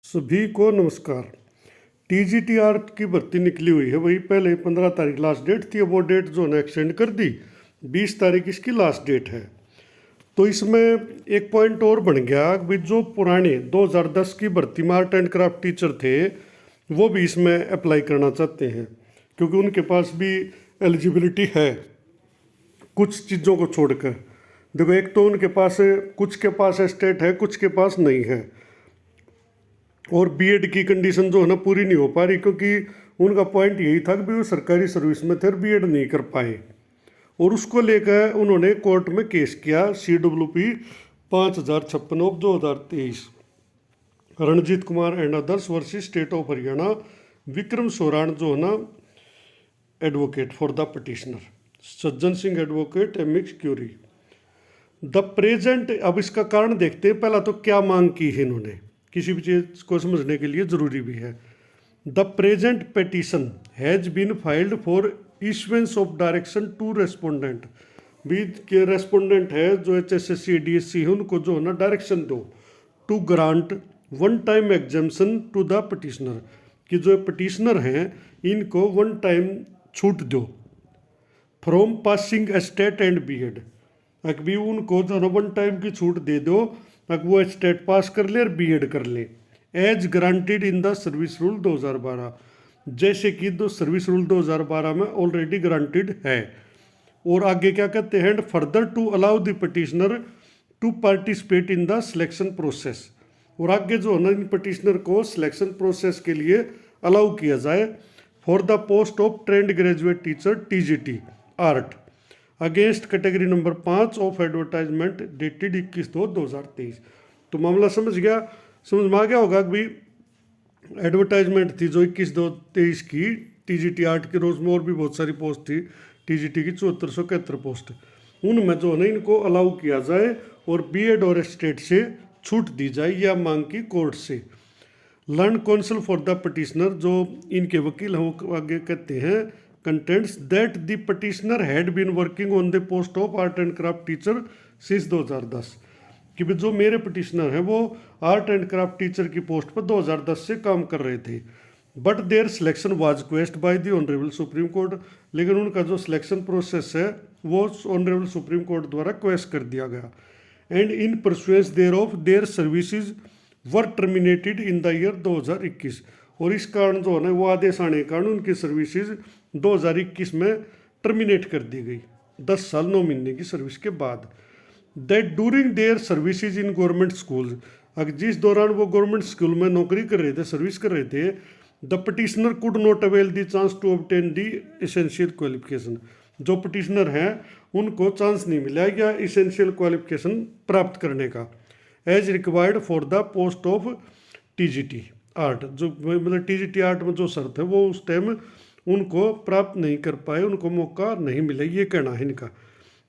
सभी को नमस्कार। टीजीटीआर की भर्ती निकली हुई है, वही पहले 15 तारीख लास्ट डेट थी, अब वो डेट जो है एक्सटेंड कर दी, 20 तारीख इसकी लास्ट डेट है। तो इसमें एक पॉइंट और बन गया कि जो पुराने 2010 की भर्ती में आर्ट एंड क्राफ्ट टीचर थे वो भी इसमें अप्लाई करना चाहते हैं, क्योंकि उनके पास भी एलिजिबिलिटी है कुछ चीज़ों को छोड़कर। देखो, एक तो उनके पास कुछ के पास स्टेट है, कुछ के पास नहीं है, और बीएड की कंडीशन जो है ना पूरी नहीं हो पा रही, क्योंकि उनका पॉइंट यही था कि भी वो सरकारी सर्विस में थे और बीएड नहीं कर पाए, और उसको लेकर उन्होंने कोर्ट में केस किया CWP 5056 of 2023, Ranjeet Kumar and others versus state of Haryana, Vikram Soran जो है ना advocate for the petitioner, Sajjan Singh advocate amicus curiae. The present, अब इसका कारण देखते हैं। पहला तो क्या मांग की है इन्होंने, किसी भी चीज़ को समझने के लिए ज़रूरी भी है। The present petition has been filed for issuance of direction to respondent, भी के रेस्पोंडेंट है जो HSSC DSC है, उनको जो है ना डायरेक्शन दो to grant one time exemption to the petitioner, कि जो पटिशनर हैं इनको वन टाइम छूट दो from passing state and BEd, अभी उनको जो है वन टाइम की छूट दे दो ताकि वो स्टेट पास कर ले और बीएड कर ले, as granted in the service rule 2012, जैसे कि दो सर्विस रूल 2012 में ऑलरेडी ग्रांटेड है। और आगे क्या कहते हैं, and further to allow the petitioner to participate in the selection process, और आगे जो है ना इन पटिशनर को सिलेक्शन प्रोसेस के लिए अलाउ किया जाए for the post of trained graduate teacher TGT art against category number 5 of advertisement dated 21/2/2023। तो मामला समझ में आ गया होगा कि भाई एडवर्टाइजमेंट थी जो 21/2/23 की TGT आर्ट के, रोज में और भी बहुत सारी पोस्ट थी TGT की 7471 पोस्ट, उनमें जो है ना इनको अलाउ किया जाए और बीएड और स्टेट से छूट दी जाए, या मांग की कोर्ट से। Learn council for the petitioner, जो इनके वकील हैं वो आगे कहते हैं, contends that the petitioner had been working on the post of art and craft teacher since 2010, कि भी जो मेरे पटिशनर हैं वो आर्ट एंड क्राफ्ट टीचर की पोस्ट पर 2010 से काम कर रहे थे, but their selection was question by the honourable supreme court, लेकिन उनका जो सिलेक्शन प्रोसेस है वो ऑनरेबल सुप्रीम कोर्ट द्वारा क्वेश्चन कर दिया गया, and in pursuance thereof their services were terminated in the year 2021, और इस कारण जो है ना वो आदेश आने के कारण उनकी सर्विसेज 2021 में टर्मिनेट कर दी गई, 10 साल 9 महीने की सर्विस के बाद। That during their services in government school, अगर जिस दौरान वो गवर्नमेंट स्कूल में नौकरी कर रहे थे, सर्विस कर रहे थे, the petitioner could not avail the chance to obtain the essential qualification, जो पटिशनर हैं उनको चांस नहीं मिला या एसेंशियल क्वालिफिकेशन प्राप्त करने का, as required for the post of TGT art, जो मतलब TGT आर्ट में जो शर्त है वो उस टाइम उनको प्राप्त नहीं कर पाए, उनको मौका नहीं मिला, ये कहना है इनका।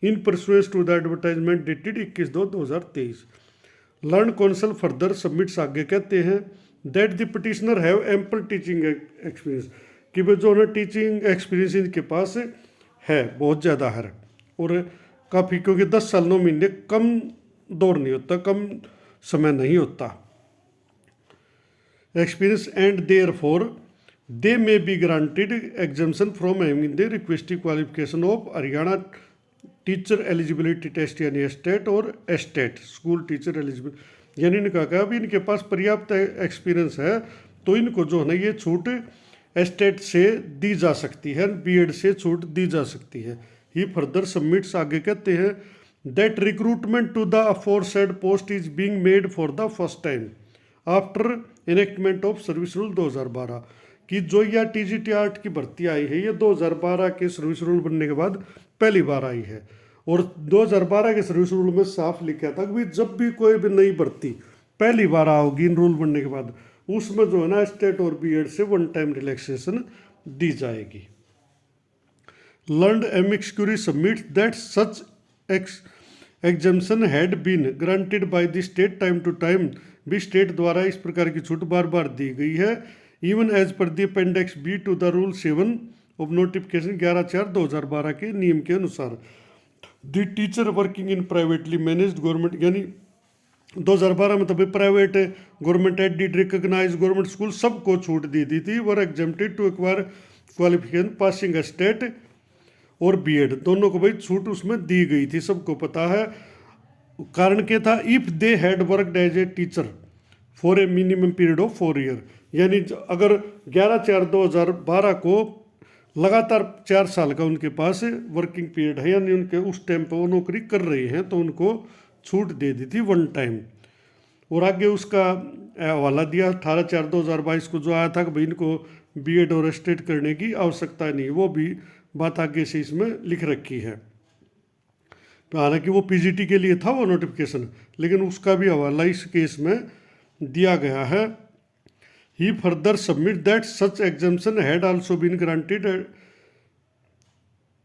In pursuance to the advertisement dated 21/2/2023। Learned counsel further submits, आगे कहते हैं, that the petitioner have ample teaching experience, कि वे जो है टीचिंग एक्सपीरियंस इनके पास है बहुत ज़्यादा है, और काफ़ी, क्योंकि 10 साल 9 महीने कम दौर नहीं होता, कम समय नहीं होता experience, and therefore they may be granted exemption from having the requested qualification of Haryana teacher eligibility test, यानी स्टेट और स्टेट स्कूल टीचर एलिजिबल, यानी इनका कहा भी इनके पास पर्याप्त एक्सपीरियंस है तो इनको जो है ना ये छूट स्टेट से दी जा सकती है, बीएड से छूट दी जा सकती है। ही फर्दर सबमिट्स, आगे कहते हैं, that recruitment to the aforesaid post is being made for the first time after enactment of service rule 2012, कि जो यह TGT आर्ट की भर्ती आई है ये 2012 के सर्विस रूल बनने के बाद पहली बार आई है, और 2012 के सर्विस रूल में साफ लिखा था कि जब भी कोई भी नई भर्ती पहली बार आओगी इन रूल बनने के बाद, उसमें जो है ना स्टेट और बीएड से वन टाइम रिलैक्सेशन दी जाएगी। Learned amicus curiae submit that such exemption had been granted by the state time to time, भी स्टेट द्वारा इस प्रकार की छूट बार बार दी गई है, even as per the appendix B to the rule 7 of notification 11/4/2012 के नियम के अनुसार। The teacher working in privately managed government, यानी 2012 में तो भाई private government aided recognise government school सबको छूट दी दी थी, were exempted to acquire qualification passing state और बीएड दोनों को भाई छूट उसमें दी गई थी, सबको पता है। कारण क्या था, if they had worked as a teacher for a minimum period of 4 year, यानी अगर 11/4/2012 को लगातार 4 साल का उनके पास वर्किंग पीरियड है, यानी उनके उस टाइम पर वो नौकरी कर रहे हैं, तो उनको छूट दे दी थी 1 टाइम। और आगे उसका हवाला दिया 18/4/2022 को जो आया था कि भाई इनको बीएड और स्टेट करने की आवश्यकता नहीं, वो भी बात आगे से इसमें लिख रखी है। हालांकि वो पीजीटी के लिए था वो नोटिफिकेशन, लेकिन उसका भी हवाला इस केस में दिया गया है। He further submit that such exemption had also been granted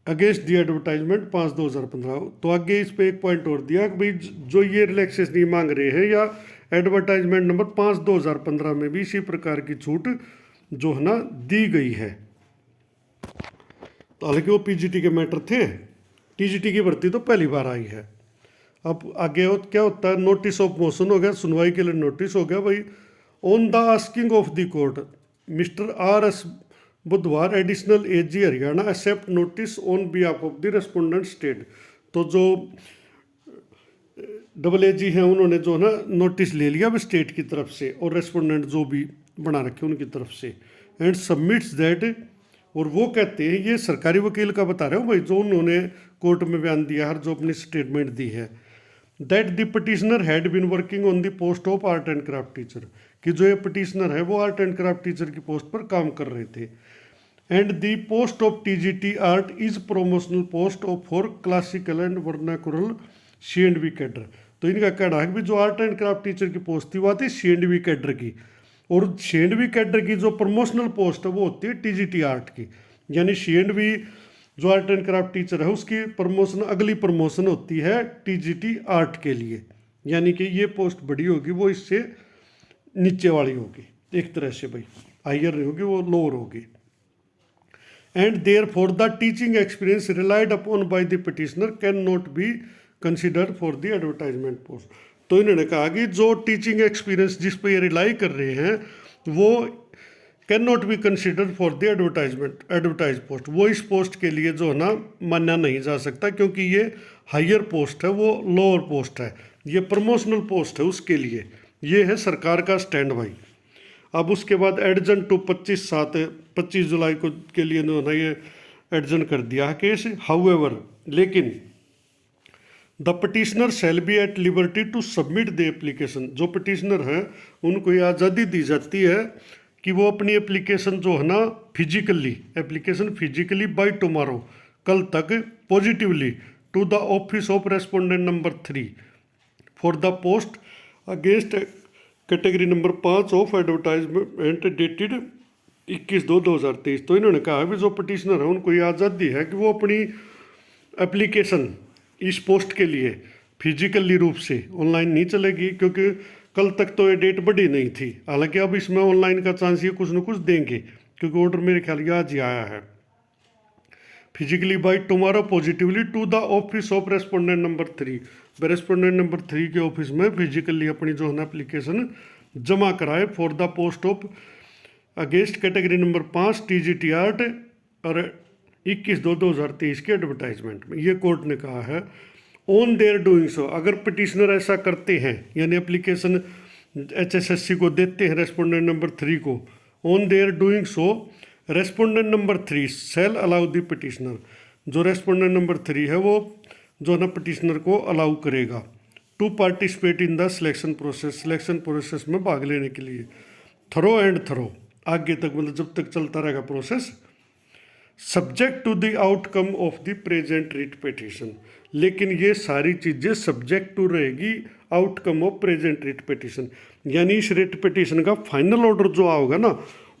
against the advertisement 5/2015। तो आगे इस पे एक पॉइंट और दिया कि भाई जो ये रिलैक्सेशन नहीं मांग रहे हैं या एडवर्टाइजमेंट नंबर 5/2015 में भी इसी प्रकार की छूट जो है ना दी गई है। तो हालांकि वो पीजीटी के मैटर थे, टीजीटी की भर्ती तो पहली बार आई है। अब आगे क्या होता है, नोटिस ऑफ मोशन हो गया, सुनवाई के लिए नोटिस हो गया भाई। On the asking of the court mister R S. Budhwar additional AG Haryana accept notice on behalf of the respondent state. तो जो डबल एजी हैं उन्होंने जो है ना नोटिस ले लिया स्टेट की तरफ से, और रेस्पोंडेंट जो भी बना रखे उनकी तरफ से, एंड सबमिट्स दैट। और वो कहते हैं, ये सरकारी वकील का बता रहे हो भाई, जो उन्होंने कोर्ट में बयान दिया है, जो अपनी स्टेटमेंट दी है, that the petitioner had been working on the post of art and craft teacher, कि जो ये पटिशनर है वो आर्ट एंड क्राफ्ट टीचर की पोस्ट पर काम कर रहे थे। And the post of TGT art is promotional post of for classical and vernacular सी&वी कैडर। तो इनका कहना है कि जो आर्ट एंड क्राफ्ट टीचर की पोस्ट थी वो थी सी&वी कैडर की, और सी&वी कैडर की जो प्रमोशनल पोस्ट है वो होती है टीजीटी आर्ट की। यानी सी&वी जो आर्ट एंड क्राफ्ट टीचर है उसकी प्रमोशन, अगली प्रमोशन होती है टीजीटी आर्ट के लिए, यानी कि ये पोस्ट बड़ी होगी, वो इससे नीचे वाली होगी एक तरह से भाई, हायर नहीं होगी, वो लोअर होगी। And therefore the teaching experience relied upon by the petitioner can not be considered for the advertisement post. तो इन्होंने कहा कि जो टीचिंग एक्सपीरियंस जिस पर ये रिलाई कर रहे हैं वो can not be considered for the advertise post, वो इस पोस्ट के लिए जो है ना माना नहीं जा सकता, क्योंकि ये हायर पोस्ट है, वो लोअर पोस्ट है, ये प्रमोशनल पोस्ट है उसके लिए। ये है सरकार का स्टैंड भाई। अब उसके बाद एडजन टू 25 जुलाई को के लिए उन्होंने ये एडजन कर दिया है केस। हाउएवर, लेकिन the petitioner shall be at liberty to submit the application, जो पटिशनर हैं उनको ये आज़ादी दी जाती है कि वो अपनी एप्लीकेशन जो है ना फिजिकली बाय टुमारो, कल तक, positively to the office of respondent number 3 for the post against category number 5 of advertisement dated 21/2/2023। तो इन्होंने कहा भी जो पटिशनर है उनको ये आज़ादी है कि वो अपनी एप्लीकेशन इस पोस्ट के लिए फिजिकली रूप से ऑनलाइन नहीं चलेगी, क्योंकि कल तक तो ये डेट बढ़ी नहीं थी। हालांकि अब इसमें ऑनलाइन का चांस ये कुछ न कुछ देंगे, क्योंकि ऑर्डर मेरे ख्याल ये आज ही आया है। Physically by tomorrow positively to the office of respondent number 3, respondent number 3 के ऑफिस में फिजिकली अपनी जो है ना एप्लीकेशन जमा कराए for the post of against category number 5 TGT art और 21/2/2023 के एडवर्टाइजमेंट में। ये कोर्ट ने कहा है ऑन देयर डूइंग सो, अगर पिटिशनर ऐसा करते हैं, यानी एप्लीकेशन HSSC को देते हैं रेस्पोंडेंट नंबर 3 को, on their doing so respondent number 3 shall allow the petitioner, जो रेस्पोंडेंट नंबर 3 है वो जो ना पिटिशनर को अलाउ करेगा to participate in the selection process में भाग लेने के लिए, थरो आगे तक, मतलब जब तक चलता रहेगा process, subject to the outcome of the present writ petition. लेकिन ये सारी चीज़ें सब्जेक्ट टू रहेगी outcome of present writ petition, यानी इस रिट पिटिशन का फाइनल ऑर्डर जो होगा ना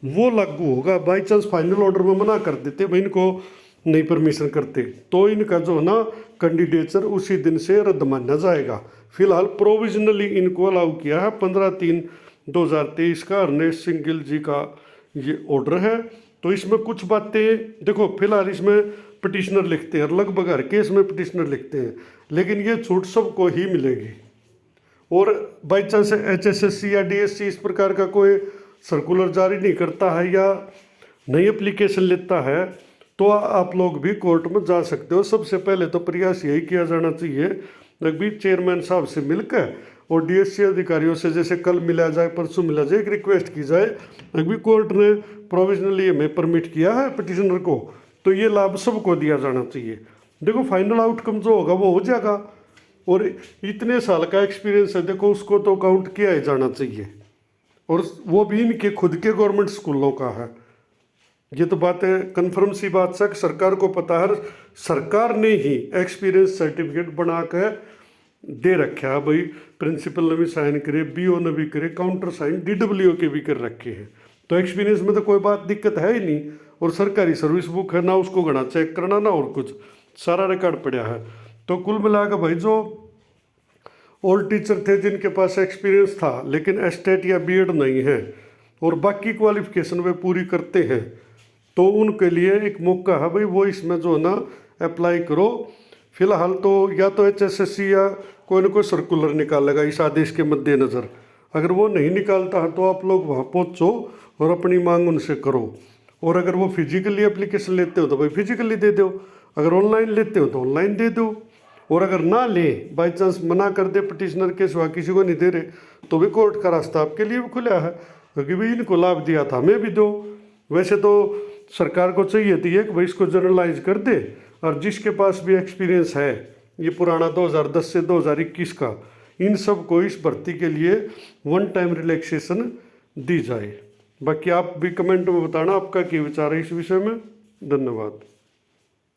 वो लागू होगा। बाई चांस फाइनल ऑर्डर में मना कर देते, भाई इनको नहीं परमिशन करते, तो इनका जो है ना कैंडिडेचर उसी दिन से रद्द माना जाएगा। फिलहाल प्रोविजनली इनको अलाउ किया है 15/3/2023 का अर्नेस्ट सिंघल जी का ये ऑर्डर है। तो इसमें कुछ बातें देखो, फिलहाल इसमें पिटिशनर लिखते हैं, लगभग हर केस में पिटिशनर लिखते हैं, लेकिन ये छूट सबको ही मिलेगी। और बाई चांस HSSC या DSC इस प्रकार का कोई सर्कुलर जारी नहीं करता है या नई एप्लीकेशन लेता है तो आप लोग भी कोर्ट में जा सकते हो। सबसे पहले तो प्रयास यही किया जाना चाहिए भी चेयरमैन साहब से मिलकर और DSC अधिकारियों से, जैसे कल मिला जाए परसों मिला जाए, एक रिक्वेस्ट की जाए अभी कोर्ट ने प्रोविजनली हमें परमिट किया है पिटिशनर को, तो ये लाभ सबको दिया जाना चाहिए। देखो फाइनल आउटकम जो होगा वो हो जाएगा, और इतने साल का एक्सपीरियंस है देखो, उसको तो काउंट किया ही जाना चाहिए, और वो भी इनके खुद के गवर्नमेंट स्कूलों का है। ये तो बात है कन्फर्म सी बात है कि सरकार को पता है, सरकार ने ही एक्सपीरियंस सर्टिफिकेट बना कर दे रखा है भाई, प्रिंसिपल ने भी साइन करे, BO ने भी करे, काउंटर साइन DWO के भी कर रखे हैं, तो एक्सपीरियंस में तो कोई बात दिक्कत है ही नहीं। और सरकारी सर्विस बुक है ना, उसको घना चेक करना ना और कुछ, सारा रिकॉर्ड पड़ा है। तो कुल मिलाकर भाई जो ओल्ड टीचर थे जिनके पास एक्सपीरियंस था लेकिन एस्टेट या BEd नहीं है और बाकी क्वालिफिकेशन वे पूरी करते हैं, तो उनके लिए एक मौका है भाई, वो इसमें जो है ना अप्लाई करो। फिलहाल तो या तो HSSC या कोई ना कोई सर्कुलर निकालेगा इस आदेश के मद्देनज़र, अगर वो नहीं निकालता है तो आप लोग वहाँ पहुँचो और अपनी मांग उनसे करो। और अगर वो फिजिकली एप्लीकेशन लेते हो तो भाई फिजिकली दे दो, अगर ऑनलाइन लेते हो तो ऑनलाइन दे दो, और अगर ना ले बाई चांस मना कर दे पिटिशनर के सिवा किसी को नहीं दे रहे तो भी कोर्ट का रास्ता आपके लिए भी खुला है, क्योंकि भाई इनको लाभ दिया था हमें भी दो। वैसे तो सरकार को चाहिए थी कि भाई इसको जनरलाइज कर दे, और जिसके पास भी एक्सपीरियंस है ये पुराना 2010 से 2021 का, इन सब को इस भर्ती के लिए वन टाइम रिलैक्सेशन दी जाए। बाकी आप भी कमेंट में बताना आपका क्या विचार है इस विषय में। धन्यवाद।